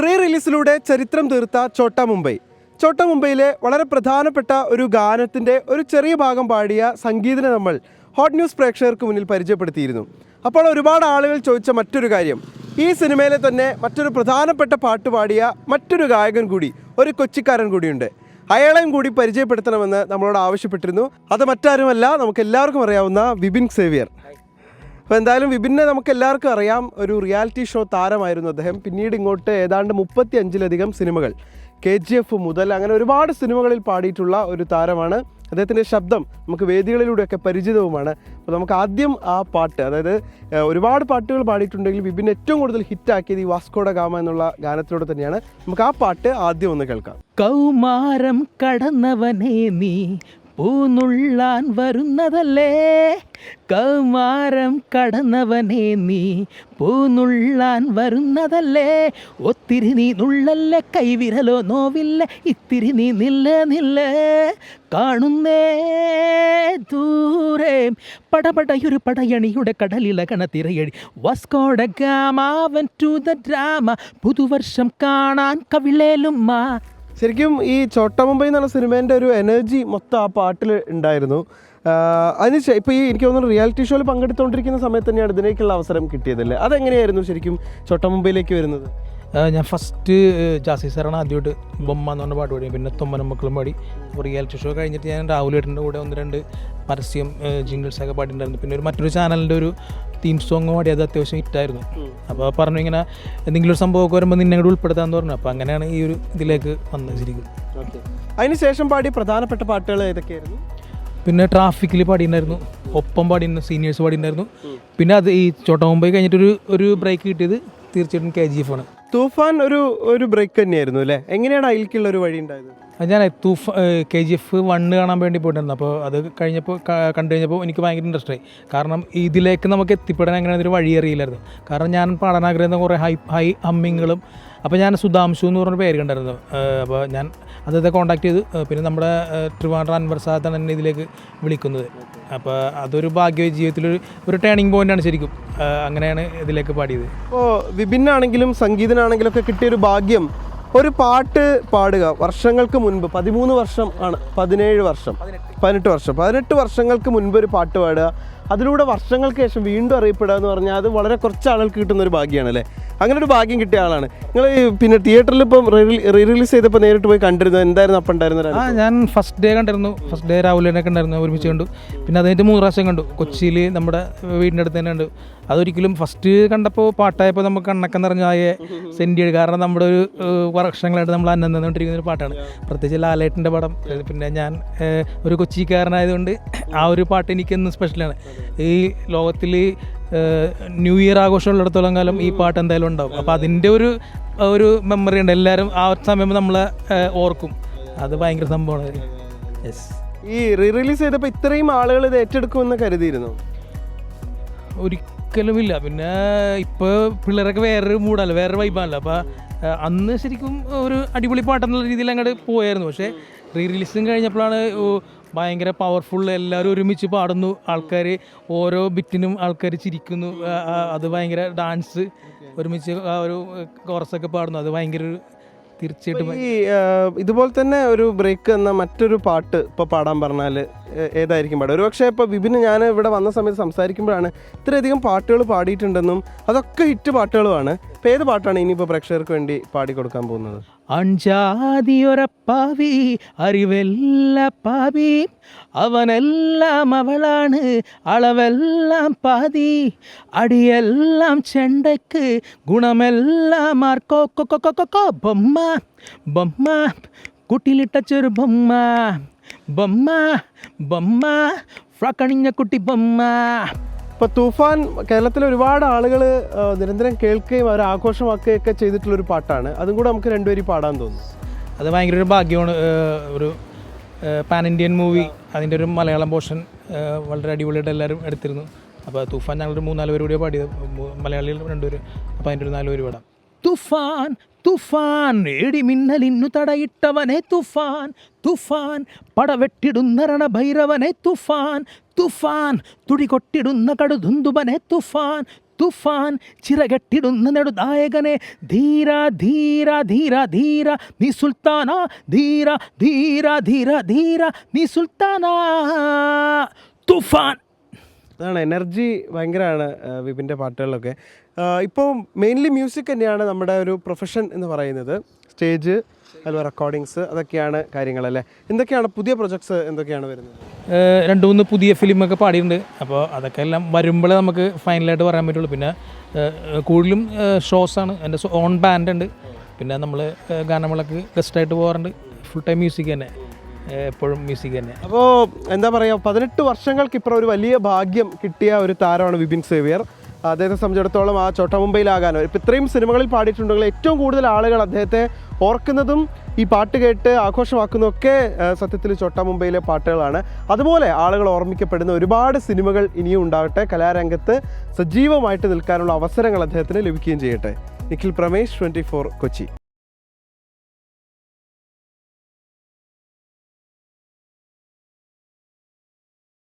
Re റിലീസിലൂടെ ചരിത്രം തീർത്ത ഛോട്ടാ മുംബൈ. ഛോട്ടാ മുംബൈയിലെ വളരെ പ്രധാനപ്പെട്ട ഒരു ഗാനത്തിൻ്റെ ഒരു ചെറിയ ഭാഗം പാടിയ സംഗീതനെ നമ്മൾ ഹോട്ട് ന്യൂസ് പ്രേക്ഷകർക്ക് മുന്നിൽ പരിചയപ്പെടുത്തിയിരുന്നു. അപ്പോൾ ഒരുപാട് ആളുകൾ ചോദിച്ച മറ്റൊരു കാര്യം, ഈ സിനിമയിലെ തന്നെ മറ്റൊരു പ്രധാനപ്പെട്ട പാട്ട് പാടിയ മറ്റൊരു ഗായകൻ കൂടി, ഒരു കൊച്ചിക്കാരൻ കൂടിയുണ്ട്, അയാളെയും കൂടി പരിചയപ്പെടുത്തണമെന്ന് നമ്മളോട് ആവശ്യപ്പെട്ടിരുന്നു. അത് മറ്റാരുമല്ല, നമുക്ക് എല്ലാവർക്കും അറിയാവുന്ന വിപിൻ സേവ്യർ. അപ്പോൾ എന്തായാലും വിപിനെ നമുക്ക് എല്ലാവർക്കും അറിയാം, ഒരു റിയാലിറ്റി ഷോ താരമായിരുന്നു അദ്ദേഹം. പിന്നീട് ഇങ്ങോട്ട് ഏതാണ്ട് 35-ലധികം സിനിമകൾ, KGF മുതൽ അങ്ങനെ ഒരുപാട് സിനിമകളിൽ പാടിയിട്ടുള്ള ഒരു താരമാണ്. അദ്ദേഹത്തിൻ്റെ ശബ്ദം നമുക്ക് വേദികളിലൂടെയൊക്കെ പരിചിതവുമാണ്. അപ്പോൾ നമുക്ക് ആദ്യം ആ പാട്ട്, അതായത് ഒരുപാട് പാട്ടുകൾ പാടിയിട്ടുണ്ടെങ്കിൽ വിപിൻ ഏറ്റവും കൂടുതൽ ഹിറ്റാക്കിയത് ഈ വാസ്കോ ഡ ഗാമ എന്നുള്ള ഗാനത്തിലൂടെ തന്നെയാണ്. നമുക്ക് ആ പാട്ട് ആദ്യം ഒന്ന് കേൾക്കാം. കൗമാരം കടന്നവനേ നീ പൂനുള്ളാൻ വരുന്നതല്ലേ, കൗമാരം കടന്നവനേ നീ പൂനുള്ളാൻ വരുന്നതല്ലേ, ഒത്തിരി നീ നുള്ളല്ലേ, കൈവിരലോ നോവില്ല, ഇത്തിരി നീ നില്ല കാണുന്നേ ദൂരെ പടപടയൊരു പടയണിയുടെ കടലിളകണ തിരയടി, Vasco da Gama went to the drama, പുതുവർഷം കാണാൻ കവിളേലുമ്മ. ശരിക്കും ഈ ഛോട്ടാ മുംബൈ എന്നുള്ള സിനിമേൻ്റെ ഒരു എനർജി മൊത്തം ആ പാട്ടിൽ ഉണ്ടായിരുന്നു. അതിന് ഇപ്പോൾ ഈ എനിക്ക് തോന്നുന്നു റിയാലിറ്റി ഷോയിൽ പങ്കെടുത്തുകൊണ്ടിരിക്കുന്ന സമയത്ത് തന്നെയാണ് ഇതിലേക്കുള്ള അവസരം കിട്ടിയതല്ലേ? അതെങ്ങനെയായിരുന്നു ശരിക്കും ഛോട്ടാ മുംബൈയിലേക്ക് വരുന്നത്? ഞാൻ ഫസ്റ്റ് ജാസി സാറാണ് ആദ്യമായിട്ട് ബൊമ്മ എന്ന് പറഞ്ഞ പാട്ട് പാടി, പിന്നെ തൊമ്മനും മക്കളും പാടി. അപ്പോൾ റിയാലിറ്റി ഷോ കഴിഞ്ഞിട്ട് ഞാൻ രാഹുലേട്ടൻ്റെ കൂടെ 1-2 പരസ്യം ജിംഗിൾസൊക്കെ പാടിയിട്ടുണ്ടായിരുന്നു. പിന്നെ മറ്റൊരു ചാനലിൻ്റെ ഒരു തീം സോങ് പാടി, അത് അത്യാവശ്യം ഹിറ്റായിരുന്നു. അപ്പോൾ പറഞ്ഞു ഇങ്ങനെ എന്തെങ്കിലും ഒരു സംഭവമൊക്കെ വരുമ്പോൾ നിന്നെ കൂടെ ഉൾപ്പെടുത്താമെന്ന് പറഞ്ഞു. അപ്പോൾ അങ്ങനെയാണ് ഈ ഒരു ഇതിലേക്ക് വന്നത് ശരിക്കും. അതിനുശേഷം പാടിയ പ്രധാനപ്പെട്ട പാട്ടുകൾ ഏതൊക്കെയായിരുന്നു? പിന്നെ ട്രാഫിക്കിൽ പാടിയിട്ടുണ്ടായിരുന്നു, ഒപ്പം പാടിയിരുന്നു, സീനിയേഴ്സ് പാടിയിട്ടുണ്ടായിരുന്നു. പിന്നെ അത് ഈ ഛോട്ടാ മുംബൈ കഴിഞ്ഞിട്ടൊരു ബ്രേക്ക് കിട്ടിയത് തീർച്ചയായിട്ടും KGF ആണ്. തൂഫാൻ ഒരു ബ്രേക്ക് തന്നെയായിരുന്നു അല്ലേ? എങ്ങനെയാണ് അതിലേക്കുള്ള ഒരു വഴി ഉണ്ടായത്? ഞാൻ KGF 1 കാണാൻ വേണ്ടി പോയിട്ടുണ്ടായിരുന്നു. അപ്പോൾ അത് കണ്ടു കഴിഞ്ഞപ്പോൾ എനിക്ക് ഭയങ്കര ഇൻട്രസ്റ്റ് ആയി. കാരണം ഇതിലേക്ക് നമുക്ക് എത്തിപ്പെടാൻ എങ്ങനെയാണ് ഒരു വഴി അറിയില്ലായിരുന്നു. കാരണം ഞാൻ പാടാൻ ആഗ്രഹിക്കുന്ന കുറേ ഹൈ ഹമ്മിങ്ങുകളും. അപ്പോൾ ഞാൻ സുധാംശു എന്ന് പറഞ്ഞ പേര് കണ്ടായിരുന്നു. അപ്പോൾ ഞാൻ അദ്ദേഹത്തെ കോൺടാക്ട് ചെയ്തു. പിന്നെ നമ്മുടെ ട്രിവാൻഡ്രം അൻവർ സാദാണ് എന്നെ ഇതിലേക്ക് വിളിക്കുന്നത്. അപ്പോൾ അതൊരു ഭാഗ്യ ജീവിതത്തിലൊരു ടേണിംഗ് പോയിൻ്റാണ് ശരിക്കും. അങ്ങനെയാണ് ഇതിലേക്ക് പാടിയത്. ഇപ്പോൾ വിപിനാണെങ്കിലും സംഗീതനാണെങ്കിലും ഒക്കെ കിട്ടിയൊരു ഭാഗ്യം, ഒരു പാട്ട് പാടുക വർഷങ്ങൾക്ക് മുൻപ്, 13 വർഷം ആണ്, 18 വർഷങ്ങൾക്ക് മുൻപ് ഒരു പാട്ട് പാടുക, അതിലൂടെ വർഷങ്ങൾക്ക് ശേഷം വീണ്ടും അറിയപ്പെടുക എന്ന് പറഞ്ഞാൽ അത് വളരെ കുറച്ച് ആളുകൾക്ക് കിട്ടുന്ന ഒരു ഭാഗ്യമാണ് അല്ലേ? അങ്ങനെ ഒരു ഭാഗ്യം കിട്ടിയ ആളാണ് നിങ്ങൾ. പിന്നെ തിയേറ്ററിൽ ഇപ്പം റീ റിലീസ് ചെയ്തപ്പോൾ നേരിട്ട് പോയി കണ്ടിരുന്നു, എന്തായിരുന്നു അപ്പം ഉണ്ടായിരുന്നത്? ഞാൻ ഫസ്റ്റ് ഡേ കണ്ടിരുന്നു. ഫസ്റ്റ് ഡേ രാഹുലിനൊക്കെ ഉണ്ടായിരുന്നു, ഒരുമിച്ച് കണ്ടു. പിന്നെ അതിൻ്റെ 3 പ്രാവശ്യം കണ്ടു. കൊച്ചിയിൽ നമ്മുടെ വീടിൻ്റെ അടുത്ത് തന്നെ ഉണ്ട്. അതൊരിക്കലും ഫസ്റ്റ് കണ്ടപ്പോൾ പാട്ടായപ്പോൾ നമുക്ക് കണ്ണൊക്കെ നിറഞ്ഞായ സെൻറ്റിയാണ്. കാരണം നമ്മുടെ ഒരു വർഷങ്ങളായിട്ട് നമ്മൾ അന്നന്നുകൊണ്ടിരിക്കുന്ന ഒരു പാട്ടാണ്, പ്രത്യേകിച്ച് ലാലേട്ടൻ്റെ പടം. പിന്നെ ഞാൻ ഒരു കൊച്ചിക്കാരനായതുകൊണ്ട് ആ ഒരു പാട്ട് എനിക്കെന്നും സ്പെഷ്യലാണ്. ഈ ലോകത്തിൽ ന്യൂ ഇയർ ആഘോഷം ഉള്ളിടത്തോളം കാലം ഈ പാട്ട് എന്തായാലും ഉണ്ടാവും. അപ്പോൾ അതിൻ്റെ ഒരു മെമ്മറി ഉണ്ട്. എല്ലാവരും ആ ഒരു സമയം നമ്മളെ ഓർക്കും. അത് ഭയങ്കര സംഭവമാണ്. യെസ്. ഈ റീ റിലീസ് ചെയ്തപ്പോൾ ഇത്രയും ആളുകൾ ഇത് ഏറ്റെടുക്കുമെന്ന് കരുതിയിരുന്നു? ഒരിക്കലുമില്ല. പിന്നെ ഇപ്പോൾ പിള്ളേരൊക്കെ വേറൊരു മൂഡല്ല, വേറൊരു വൈബാണല്ലോ. അപ്പോൾ അന്ന് ശരിക്കും ഒരു അടിപൊളി പാട്ടെന്നുള്ള രീതിയിൽ അങ്ങോട്ട് പോയായിരുന്നു. പക്ഷേ റീ റിലീസും കഴിഞ്ഞപ്പോഴാണ് ഭയങ്കര പവർഫുൾ, എല്ലാവരും ഒരുമിച്ച് പാടുന്നു, ആൾക്കാർ ഓരോ ബിറ്റിനും ആൾക്കാർ ചിരിക്കുന്നു. അത് ഭയങ്കര ഡാൻസ് ഒരുമിച്ച് ആ ഒരു കോറസൊക്കെ പാടുന്നു. അത് ഭയങ്കര തീർച്ചയായിട്ടും. ഈ ഇതുപോലെ തന്നെ ഒരു ബ്രേക്ക് എന്ന മറ്റൊരു പാട്ട് ഇപ്പോൾ പാടാൻ പറഞ്ഞാൽ ഏതായിരിക്കും പാടുക? ഒരുപക്ഷെ ഇപ്പോൾ വിപിന് ഞാൻ ഇവിടെ വന്ന സമയത്ത് സംസാരിക്കുമ്പോഴാണ് ഇത്രയധികം പാട്ടുകൾ പാടിയിട്ടുണ്ടെന്നും അതൊക്കെ ഹിറ്റ് പാട്ടുകളുമാണ്. ഇപ്പോൾ ഏത് പാട്ടാണ് ഇനിയിപ്പോൾ പ്രേക്ഷകർക്ക് വേണ്ടി പാടിക്കൊടുക്കാൻ പോകുന്നത്? അഞ്ചാതിയൊരപ്പാവി അറിവെല്ല പാവി, അവനെല്ലാം അവളാണ്, അളവെല്ലാം പാതി, അടിയെല്ലാം ചെണ്ടയ്ക്ക്, ഗുണമെല്ലാം ആർക്കോ കൊക്കോ, ബൊമ്മ ബൊമ്മ കുട്ടിലിട്ട ചെറു ബൊമ്മ, ബൊമ്മ ബൊമ്മ ഫ്രക്കണിഞ്ഞ കുട്ടി ബൊമ്മ. ഇപ്പോൾ തൂഫാൻ കേരളത്തിലെ ഒരുപാട് ആളുകൾ നിരന്തരം കേൾക്കുകയും അവർ ആഘോഷമാക്കുകയൊക്കെ ചെയ്തിട്ടുള്ളൊരു പാട്ടാണ്. അതും കൂടെ നമുക്ക് രണ്ടുപേരും പാടാൻ തോന്നുന്നു. അത് ഭയങ്കര ഒരു ഭാഗ്യമാണ്. ഒരു പാൻ ഇന്ത്യൻ മൂവി, അതിൻ്റെ ഒരു മലയാളം പോർഷൻ വളരെ അടിപൊളിയായിട്ട് എല്ലാവരും എടുത്തിരുന്നു. അപ്പോൾ തൂഫാൻ ഞങ്ങളൊരു 3-4 പേര് കൂടിയാണ് പാടിയത്, മലയാളികൾ 2 പേര്. അപ്പോൾ അതിൻ്റെ ഒരു 4 പേര് പാടാം. തുഫാൻ തുഫാൻ ഇടിമിന്നലിന്നു തടയിട്ടവനെ തുഫാൻ, തുഫാൻ പടവെട്ടിടുന്ന രണഭൈരവനെ തുഫാൻ, തുഫാൻ തുടികൊട്ടിടുന്ന കടുതുന്തുവനെ തുഫാൻ, തുഫാൻ ചിറകെട്ടിടുന്ന നെടുനായകനെ ധീര ധീര ധീര ധീര നീ സുൽത്താന ധീര ധീര ധീര ധീര നീ സുൽത്താന തുഫാൻ. അതാണ് എനർജി ഭയങ്കരമാണ് വിപിൻ്റെ പാട്ടുകളിലൊക്കെ. ഇപ്പോൾ മെയിൻലി മ്യൂസിക് തന്നെയാണ് നമ്മുടെ ഒരു പ്രൊഫഷൻ എന്ന് പറയുന്നത്. സ്റ്റേജ് അതുപോലെ റെക്കോർഡിങ്സ് അതൊക്കെയാണ് കാര്യങ്ങളല്ലേ. എന്തൊക്കെയാണ് പുതിയ പ്രൊജക്ട്സ് എന്തൊക്കെയാണ് വരുന്നത്? 2-3 പുതിയ ഫിലിമൊക്കെ പാടിയിട്ടുണ്ട്. അപ്പോൾ അതൊക്കെ എല്ലാം വരുമ്പോഴേ നമുക്ക് ഫൈനലായിട്ട് പറയാൻ പറ്റുള്ളൂ. പിന്നെ കൂടുതലും ഷോസാണ്. എൻ്റെ ഓൺ ബാൻഡ് ഉണ്ട്. പിന്നെ നമ്മൾ ഗാനമേളക്ക് ഗസ്റ്റായിട്ട് പോകാറുണ്ട്. ഫുൾ ടൈം മ്യൂസിക് തന്നെ, എപ്പോഴും മ്യൂസിക് തന്നെ. അപ്പോൾ എന്താ പറയുക, 18 വർഷങ്ങൾക്കിപ്പുറം ഒരു വലിയ ഭാഗ്യം കിട്ടിയ ഒരു താരമാണ് വിപിൻ സേവ്യർ. അദ്ദേഹത്തെ സംബന്ധിച്ചിടത്തോളം ആ ചോട്ടാ മുംബൈയിലാകാനോ ഇപ്പോൾ ഇത്രയും സിനിമകളിൽ പാടിയിട്ടുണ്ടെങ്കിൽ ഏറ്റവും കൂടുതൽ ആളുകൾ അദ്ദേഹത്തെ ഓർക്കുന്നതും ഈ പാട്ട് കേട്ട് ആഘോഷമാക്കുന്നതൊക്കെ സത്യത്തിൽ ചോട്ടാ മുംബൈയിലെ പാട്ടുകളാണ്. അതുപോലെ ആളുകൾ ഓർമ്മിക്കപ്പെടുന്ന ഒരുപാട് സിനിമകൾ ഇനിയും ഉണ്ടാകട്ടെ. കലാരംഗത്ത് സജീവമായിട്ട് നിൽക്കാനുള്ള അവസരങ്ങൾ അദ്ദേഹത്തിന് ലഭിക്കുകയും ചെയ്യട്ടെ. നിഖിൽ പ്രമേഷ്, 24 കൊച്ചി.